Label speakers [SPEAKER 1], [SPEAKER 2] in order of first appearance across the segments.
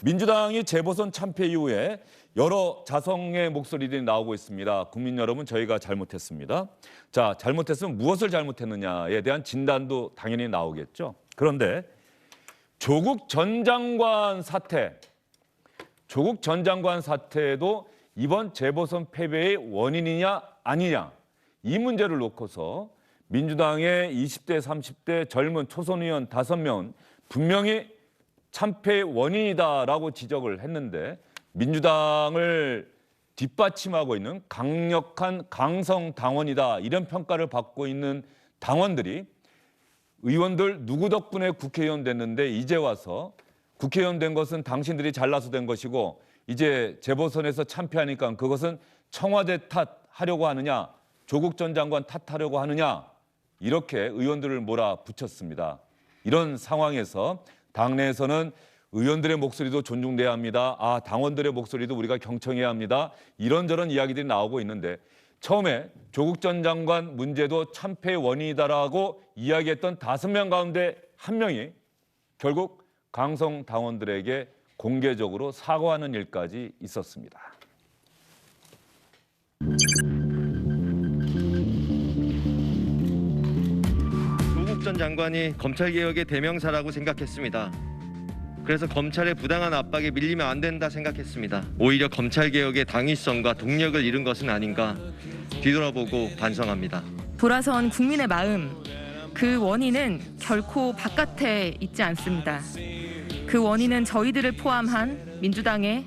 [SPEAKER 1] 민주당이 재보선 참패 이후에 여러 자성의 목소리들이 나오고 있습니다. 국민 여러분, 저희가 잘못했습니다. 자, 잘못했으면 무엇을 잘못했느냐에 대한 진단도 당연히 나오겠죠. 그런데 조국 전 장관 사태도 이번 재보선 패배의 원인이냐 아니냐, 이 문제를 놓고서 민주당의 20대, 30대 젊은 초선 의원 5명은 분명히 참패의 원인이다라고 지적을 했는데, 민주당을 뒷받침하고 있는 강력한 강성 당원이다, 이런 평가를 받고 있는 당원들이 의원들 누구 덕분에 국회의원 됐는데 이제 와서 국회의원 된 것은 당신들이 잘나서 된 것이고 이제 재보선에서 참패하니까 그것은 청와대 탓하려고 하느냐, 조국 전 장관 탓하려고 하느냐, 이렇게 의원들을 몰아붙였습니다. 이런 상황에서 당내에서는 의원들의 목소리도 존중돼야 합니다. 당원들의 목소리도 우리가 경청해야 합니다. 이런저런 이야기들이 나오고 있는데, 처음에 조국 전 장관 문제도 참패의 원인이다라고 이야기했던 5명 가운데 1명이 결국 강성 당원들에게 공개적으로 사과하는 일까지 있었습니다.
[SPEAKER 2] 조국 전 장관이 검찰개혁의 대명사라고 생각했습니다. 그래서 검찰의 부당한 압박에 밀리면 안 된다 생각했습니다. 오히려 검찰개혁의 당위성과 동력을 잃은 것은 아닌가 뒤돌아보고 반성합니다.
[SPEAKER 3] 돌아선 국민의 마음, 그 원인은 결코 바깥에 있지 않습니다. 그 원인은 저희들을 포함한 민주당의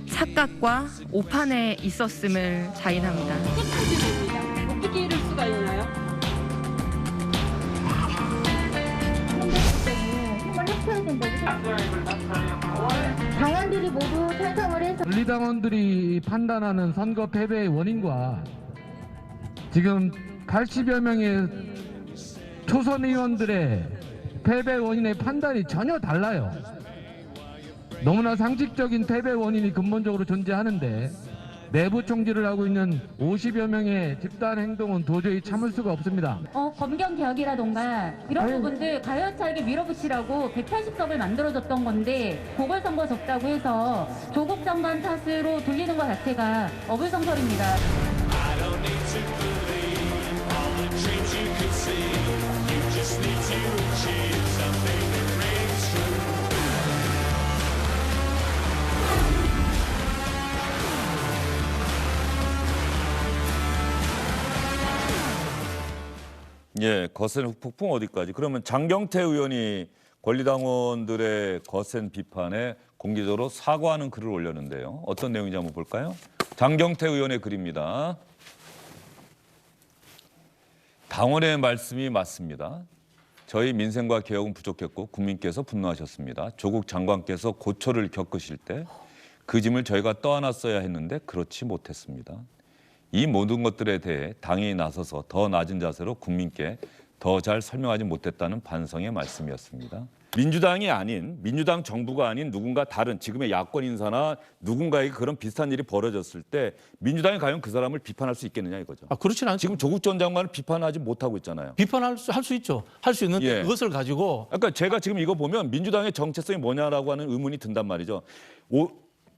[SPEAKER 3] 착각과 오판에 있었음을 자인합니다.
[SPEAKER 4] 어떻게 이럴 수가 있나요?
[SPEAKER 5] 당원들이 모두 찬성을 해서
[SPEAKER 6] 권리당원들이 판단하는 선거 패배의 원인과 지금 80여 명의 초선 의원들의 패배 원인의 판단이 전혀 달라요. 너무나 상식적인 패배 원인이 근본적으로 존재하는데 내부 총질을 하고 있는 50여 명의 집단 행동은 도저히 참을 수가 없습니다.
[SPEAKER 5] 검경 개혁이라던가 이런 부분들 가열차게 밀어붙이라고 180석을 만들어줬던 건데 보궐선거 적다고 해서 조국 장관 탓으로 돌리는 것 자체가 어불성설입니다.
[SPEAKER 1] 예, 거센 폭풍 어디까지? 그러면 장경태 의원이 권리당원들의 거센 비판에 공개적으로 사과하는 글을 올렸는데요. 어떤 내용인지 한번 볼까요? 장경태 의원의 글입니다. 당원의 말씀이 맞습니다. 저희 민생과 개혁은 부족했고 국민께서 분노하셨습니다. 조국 장관께서 고초를 겪으실 때 그 짐을 저희가 떠안았어야 했는데 그렇지 못했습니다. 이 모든 것들에 대해 당이 나서서 더 낮은 자세로 국민께 더 잘 설명하지 못했다는 반성의 말씀이었습니다. 민주당이 아닌, 민주당 정부가 아닌 누군가 다른 지금의 야권 인사나 누군가에게 그런 비슷한 일이 벌어졌을 때 민주당이 과연 그 사람을 비판할 수 있겠느냐 이거죠.
[SPEAKER 7] 그렇진 않죠.
[SPEAKER 1] 지금 조국 전 장관을 비판하지 못하고 있잖아요.
[SPEAKER 7] 비판할 수 있죠. 할 수 있는데
[SPEAKER 1] 예.
[SPEAKER 7] 그것을 가지고
[SPEAKER 1] 그러니까 제가 지금 이거 보면 민주당의 정체성이 뭐냐라고 하는 의문이 든단 말이죠.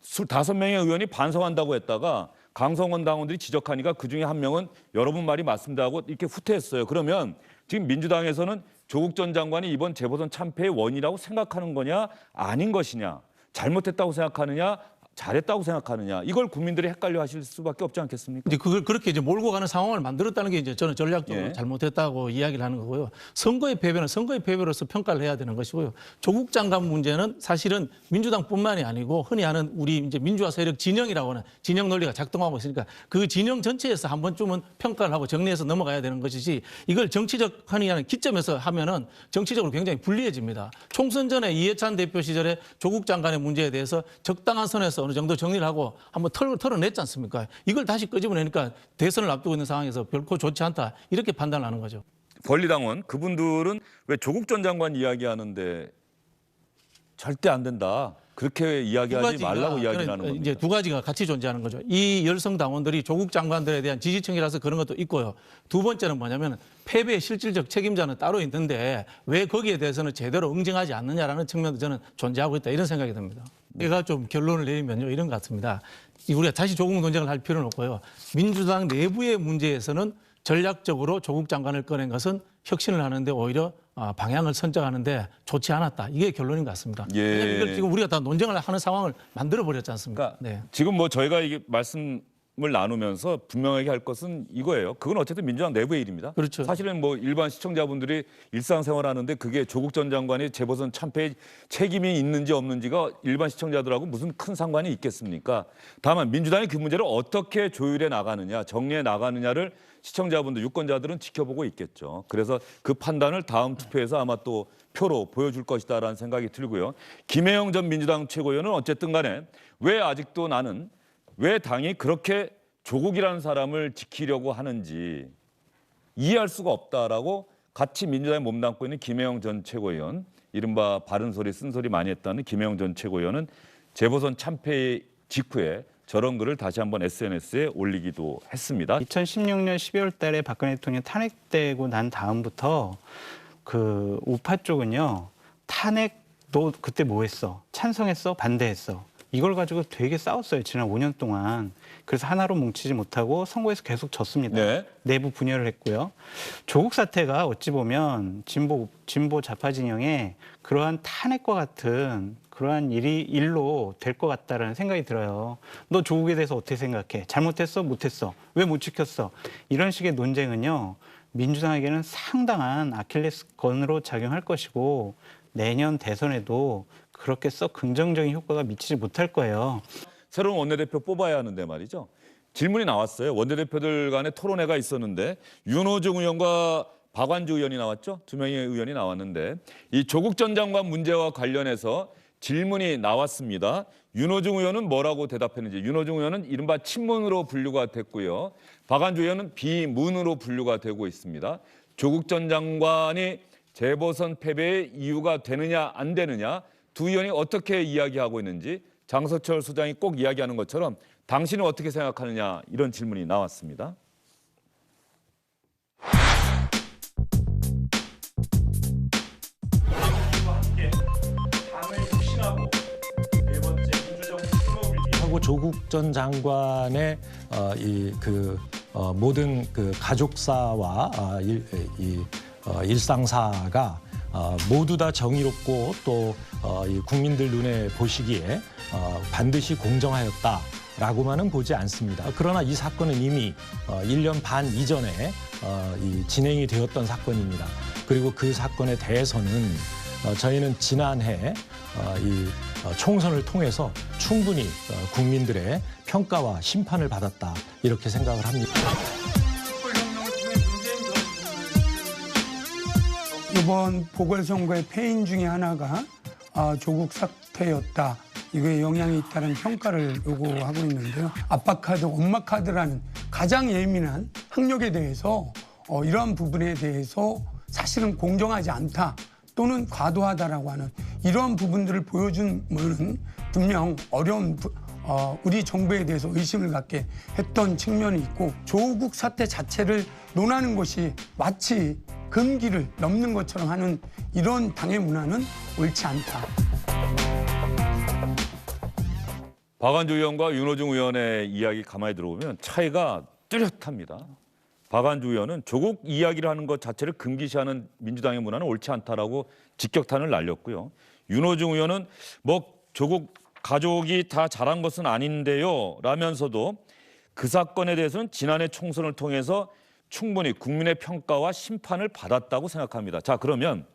[SPEAKER 1] 5명의 의원이 반성한다고 했다가 강성원 당원들이 지적하니까 그중에 한 명은 여러분 말이 맞습니다 하고 이렇게 후퇴했어요. 그러면 지금 민주당에서는 조국 전 장관이 이번 재보선 참패의 원인이라고 생각하는 거냐, 아닌 것이냐, 잘못했다고 생각하느냐, 잘했다고 생각하느냐, 이걸 국민들이 헷갈려 하실 수밖에 없지 않겠습니까?
[SPEAKER 7] 이제 그걸 그렇게 이제 몰고 가는 상황을 만들었다는 게 이제 저는 전략적으로
[SPEAKER 1] 예.
[SPEAKER 7] 잘못했다고 이야기를 하는 거고요. 선거의 패배는 선거의 패배로서 평가를 해야 되는 것이고요. 조국 장관 문제는 사실은 민주당뿐만이 아니고 흔히 하는 우리 이제 민주화 세력 진영이라고 하는 진영 논리가 작동하고 있으니까 그 진영 전체에서 한 번쯤은 평가를 하고 정리해서 넘어가야 되는 것이지, 이걸 정치적 하느냐는 기점에서 하면은 정치적으로 굉장히 불리해집니다. 총선 전에 이해찬 대표 시절에 조국 장관의 문제에 대해서 적당한 선에서 어느 정도 정리를 하고 한번 털어냈지 않습니까? 이걸 다시 끄집어내니까 대선을 앞두고 있는 상황에서 결코 좋지 않다, 이렇게 판단을 하는 거죠.
[SPEAKER 1] 권리당원 그분들은 왜 조국 전 장관 이야기하는데 절대 안 된다, 그렇게
[SPEAKER 7] 두
[SPEAKER 1] 이야기하지
[SPEAKER 7] 가지가
[SPEAKER 1] 말라고 이야기를
[SPEAKER 7] 저는
[SPEAKER 1] 하는 겁니다.
[SPEAKER 7] 이제 두 가지가 같이 존재하는 거죠. 이 열성 당원들이 조국 장관들에 대한 지지층이라서 그런 것도 있고요. 두 번째는 뭐냐면 패배의 실질적 책임자는 따로 있는데 왜 거기에 대해서는 제대로 응징하지 않느냐라는 측면도 저는 존재하고 있다 이런 생각이 듭니다. 제가 좀 결론을 내리면요 이런 것 같습니다. 우리가 다시 조국 논쟁을 할 필요는 없고요. 민주당 내부의 문제에서는 전략적으로 조국 장관을 꺼낸 것은 혁신을 하는데 오히려 방향을 선정하는데 좋지 않았다. 이게 결론인 것 같습니다.
[SPEAKER 1] 예.
[SPEAKER 7] 왜냐하면 이걸 지금 우리가 다 논쟁을 하는 상황을 만들어 버렸지 않습니까?
[SPEAKER 1] 그러니까 지금 뭐 저희가 이게 말씀을 나누면서 분명하게 할 것은 이거예요. 그건 어쨌든 민주당 내부의 일입니다.
[SPEAKER 7] 그렇죠.
[SPEAKER 1] 사실은 뭐 일반 시청자분들이 일상생활하는데 그게 조국 전 장관이 재보선 참패에 책임이 있는지 없는지가 일반 시청자들하고 무슨 큰 상관이 있겠습니까? 다만 민주당이 그 문제를 어떻게 조율해 나가느냐, 정리해 나가느냐를 시청자분들, 유권자들은 지켜보고 있겠죠. 그래서 그 판단을 다음 투표에서 아마 또 표로 보여줄 것이다라는 생각이 들고요. 김혜영 전 민주당 최고위원은 어쨌든 간에 왜 아직도 나는 왜 당이 그렇게 조국이라는 사람을 지키려고 하는지 이해할 수가 없다라고 같이 민주당에 몸담고 있는 김혜영 전 최고위원, 이른바 바른 소리 쓴소리 많이 했다는 김혜영 전 최고위원은 재보선 참패 직후에 저런 글을 다시 한번 SNS에 올리기도 했습니다.
[SPEAKER 8] 2016년 12월 달에 박근혜 대통령이 탄핵되고 난 다음부터 그 우파 쪽은요. 탄핵 너 그때 뭐 했어? 찬성했어? 반대했어? 이걸 가지고 되게 싸웠어요. 지난 5년 동안. 그래서 하나로 뭉치지 못하고 선거에서 계속 졌습니다.
[SPEAKER 1] 네.
[SPEAKER 8] 내부 분열을 했고요. 조국 사태가 어찌 보면 진보 좌파 진영의 그러한 탄핵과 같은 그러한 일로 될 것 같다라는 생각이 들어요. 너 조국에 대해서 어떻게 생각해? 잘못했어? 못했어? 왜 못 지켰어? 이런 식의 논쟁은요. 민주당에게는 상당한 아킬레스건으로 작용할 것이고 내년 대선에도 그렇게 썩 긍정적인 효과가 미치지 못할 거예요.
[SPEAKER 1] 새로운 원내대표 뽑아야 하는데 말이죠. 질문이 나왔어요. 원내대표들 간의 토론회가 있었는데 윤호중 의원과 박완주 의원이 나왔죠. 두 명의 의원이 나왔는데 이 조국 전 장관 문제와 관련해서 질문이 나왔습니다. 윤호중 의원은 뭐라고 대답했는지. 윤호중 의원은 이른바 친문으로 분류가 됐고요. 박완주 의원은 비문으로 분류가 되고 있습니다. 조국 전 장관이 재보선 패배의 이유가 되느냐 안 되느냐 두 의원이 어떻게 이야기하고 있는지 장서철 소장이 꼭 이야기하는 것처럼 당신은 어떻게 생각하느냐 이런 질문이 나왔습니다.
[SPEAKER 9] 하고 조국 전 장관의 모든 그 가족사와 일상사가 모두 다 정의롭고 또 이 국민들 눈에 보시기에 반드시 공정하였다라고만은 보지 않습니다. 그러나 이 사건은 이미 1년 반 이전에 진행이 되었던 사건입니다. 그리고 그 사건에 대해서는 저희는 지난해 총선을 통해서 충분히 국민들의 평가와 심판을 받았다 이렇게 생각을 합니다.
[SPEAKER 10] 이번 보궐선거의 패인 중에 하나가 조국 사태였다. 이거에 영향이 있다는 평가를 요구하고 있는데요. 아빠 카드, 엄마 카드라는 가장 예민한 학력에 대해서 이러한 부분에 대해서 사실은 공정하지 않다 또는 과도하다라고 하는 이러한 부분들을 보여주면 분명 어려운 우리 정부에 대해서 의심을 갖게 했던 측면이 있고 조국 사태 자체를 논하는 것이 마치 금기를 넘는 것처럼 하는 이런 당의 문화는 옳지 않다.
[SPEAKER 1] 박완주 의원과 윤호중 의원의 이야기 가만히 들어보면 차이가 뚜렷합니다. 박완주 의원은 조국 이야기를 하는 것 자체를 금기시하는 민주당의 문화는 옳지 않다라고 직격탄을 날렸고요. 윤호중 의원은 뭐 조국 가족이 다 잘한 것은 아닌데요 라면서도 그 사건에 대해서는 지난해 총선을 통해서 충분히 국민의 평가와 심판을 받았다고 생각합니다. 자, 그러면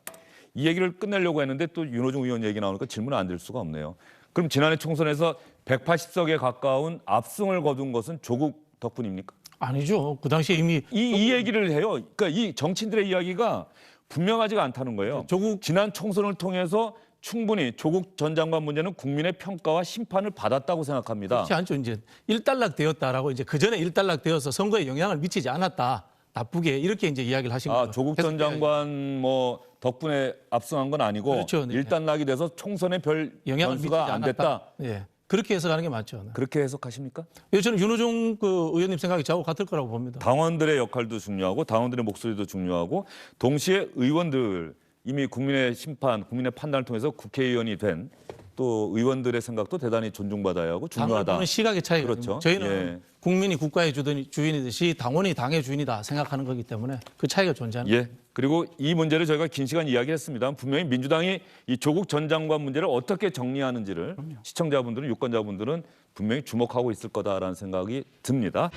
[SPEAKER 1] 이 얘기를 끝내려고 했는데 또 윤호중 의원 얘기 나오니까 질문을 안 드릴 수가 없네요. 그럼 지난해 총선에서 180석에 가까운 압승을 거둔 것은 조국 덕분입니까?
[SPEAKER 7] 아니죠. 그 당시에 이미
[SPEAKER 1] 이 얘기를 해요. 그러니까 이 정치인들의 이야기가 분명하지가 않다는 거예요. 지난 총선을 통해서 충분히 조국 전 장관 문제는 국민의 평가와 심판을 받았다고 생각합니다.
[SPEAKER 7] 그렇지 않죠. 이제 일단락되었다라고 이제 그 전에 일단락되어서 선거에 영향을 미치지 않았다. 나쁘게 이렇게 이제 이야기를 하신 거죠.
[SPEAKER 1] 조국 전 장관 뭐 덕분에 압승한 건 아니고
[SPEAKER 7] 그렇죠. 네.
[SPEAKER 1] 일단락이 돼서 총선에 별
[SPEAKER 7] 영향을 미치지
[SPEAKER 1] 변수가 안 됐다.
[SPEAKER 7] 않았다. 예. 그렇게 해석하는 게 맞죠. 네.
[SPEAKER 1] 그렇게 해석하십니까?
[SPEAKER 7] 예, 저는 윤호중 그 의원님 생각이 저하고 같을 거라고 봅니다.
[SPEAKER 1] 당원들의 역할도 중요하고 당원들의 목소리도 중요하고 동시에 의원들 이미 국민의 심판, 국민의 판단을 통해서 국회의원이 된 또 의원들의 생각도 대단히 존중받아야 하고
[SPEAKER 7] 당을
[SPEAKER 1] 중요하다.
[SPEAKER 7] 보는 시각의 차이가
[SPEAKER 1] 그렇죠.
[SPEAKER 7] 저희는
[SPEAKER 1] 예.
[SPEAKER 7] 국민이 국가의 주인이듯이 당원이 당의 주인이다 생각하는 거기 때문에 그 차이가 존재하는
[SPEAKER 1] 예. 그리고 이 문제를 저희가 긴 시간 이야기했습니다. 분명히 민주당이 이 조국 전 장관 문제를 어떻게 정리하는지를 시청자분들은 유권자분들은 분명히 주목하고 있을 거다라는 생각이 듭니다.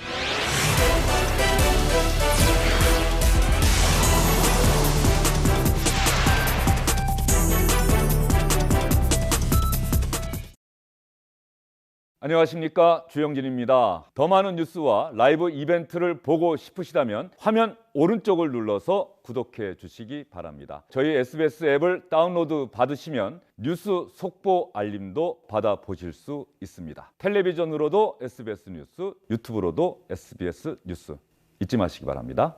[SPEAKER 1] 안녕하십니까, 주영진입니다. 더 많은 뉴스와 라이브 이벤트를 보고 싶으시다면 화면 오른쪽을 눌러서 구독해 주시기 바랍니다. 저희 SBS 앱을 다운로드 받으시면 뉴스 속보 알림도 받아보실 수 있습니다. 텔레비전으로도 SBS 뉴스, 유튜브로도 SBS 뉴스 잊지 마시기 바랍니다.